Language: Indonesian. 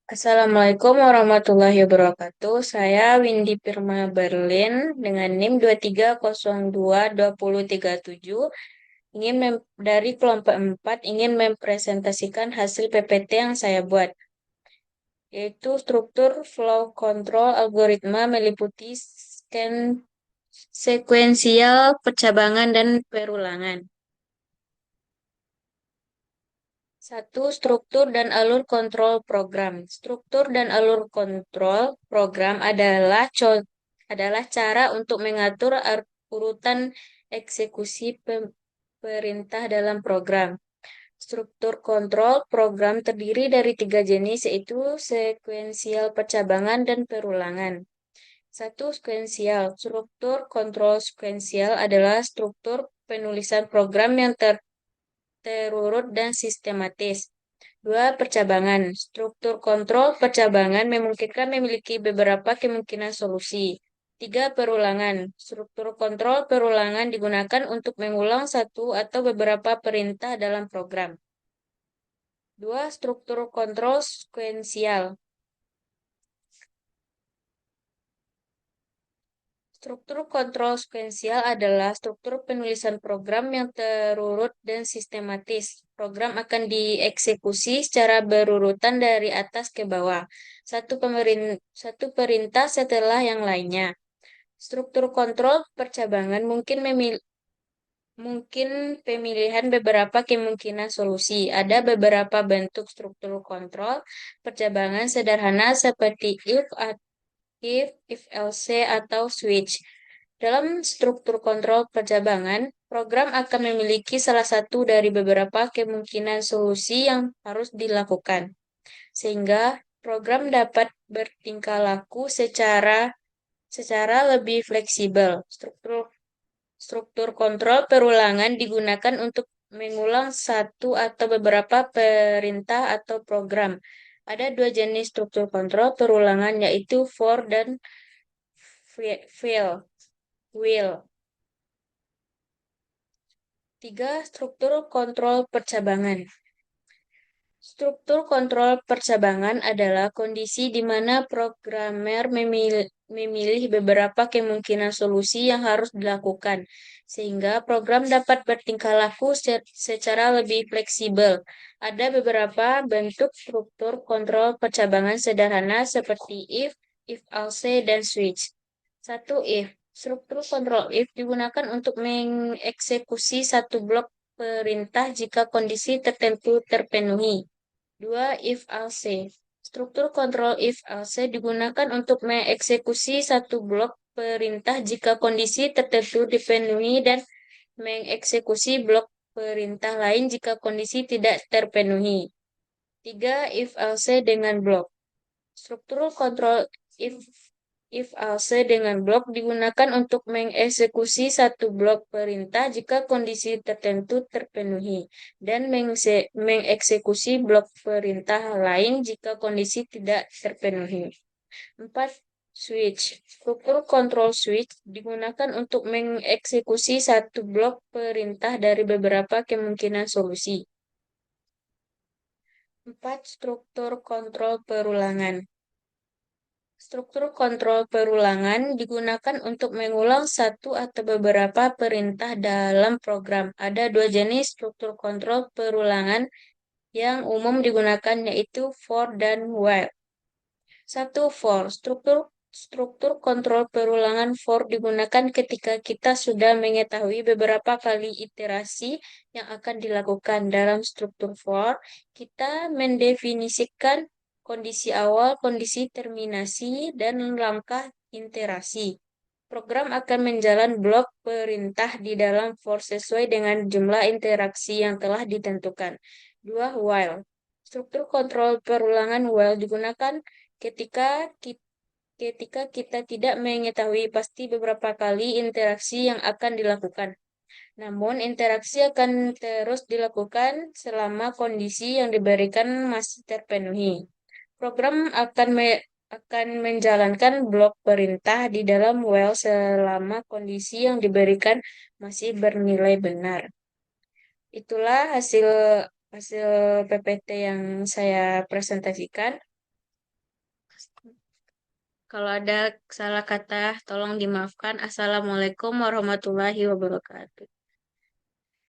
Assalamualaikum warahmatullahi wabarakatuh. Saya Windy Firma Berlin dengan NIM 23022037 dari kelompok 4 ingin mempresentasikan hasil PPT yang saya buat, yaitu struktur flow control algoritma meliputi sekuensial, percabangan, dan perulangan. Satu, struktur dan alur kontrol program. Struktur dan alur kontrol program adalah cara untuk mengatur urutan eksekusi perintah dalam program. Struktur kontrol program terdiri dari tiga jenis, yaitu sekuensial, percabangan, dan perulangan. Satu, sekuensial. Struktur kontrol sekuensial adalah struktur penulisan program yang terurut dan sistematis. Dua, percabangan. Struktur kontrol percabangan memungkinkan memiliki beberapa kemungkinan solusi. Tiga, perulangan. Struktur kontrol perulangan digunakan untuk mengulang satu atau beberapa perintah dalam program. Dua, struktur kontrol sekuensial. Struktur kontrol sekuensial adalah struktur penulisan program yang terurut dan sistematis. Program akan dieksekusi secara berurutan dari atas ke bawah, satu perintah setelah yang lainnya. Struktur kontrol percabangan mungkin pemilihan beberapa kemungkinan solusi. Ada beberapa bentuk struktur kontrol percabangan sederhana seperti if else, atau switch. Dalam struktur kontrol percabangan, program akan memiliki salah satu dari beberapa kemungkinan solusi yang harus dilakukan, sehingga program dapat bertingkah laku secara lebih fleksibel. Struktur kontrol perulangan digunakan untuk mengulang satu atau beberapa perintah atau program. Ada dua jenis struktur kontrol perulangan, yaitu for dan will. Tiga, struktur kontrol percabangan. Struktur kontrol percabangan adalah kondisi di mana programmer memilih beberapa kemungkinan solusi yang harus dilakukan, sehingga program dapat bertingkah laku secara lebih fleksibel. Ada beberapa bentuk struktur kontrol percabangan sederhana seperti if else, dan switch. Satu, if. Struktur kontrol if digunakan untuk mengeksekusi satu blok perintah jika kondisi tertentu terpenuhi. Dua, if else. Struktur kontrol if else digunakan untuk mengeksekusi satu blok perintah jika kondisi tertentu dipenuhi dan mengeksekusi blok perintah lain jika kondisi tidak terpenuhi. Tiga, if else dengan blok. Struktur kontrol if if else dengan blok digunakan untuk mengeksekusi satu blok perintah jika kondisi tertentu terpenuhi dan mengeksekusi blok perintah lain jika kondisi tidak terpenuhi. 4. Switch. Struktur kontrol switch digunakan untuk mengeksekusi satu blok perintah dari beberapa kemungkinan solusi. 4. Struktur kontrol perulangan. Struktur kontrol perulangan digunakan untuk mengulang satu atau beberapa perintah dalam program. Ada dua jenis struktur kontrol perulangan yang umum digunakan, yaitu for dan while. Satu, for. Struktur kontrol perulangan for digunakan ketika kita sudah mengetahui beberapa kali iterasi yang akan dilakukan. Dalam struktur for, kita mendefinisikan kondisi awal, kondisi terminasi, dan langkah iterasi. Program akan menjalan blok perintah di dalam for sesuai dengan jumlah interaksi yang telah ditentukan. Dua, while. Struktur kontrol perulangan while digunakan ketika kita tidak mengetahui pasti beberapa kali interaksi yang akan dilakukan. Namun, interaksi akan terus dilakukan selama kondisi yang diberikan masih terpenuhi. Program akan menjalankan blok perintah di dalam while selama kondisi yang diberikan masih bernilai benar. Itulah hasil hasil PPT yang saya presentasikan. Kalau ada salah kata, tolong dimaafkan. Assalamualaikum warahmatullahi wabarakatuh.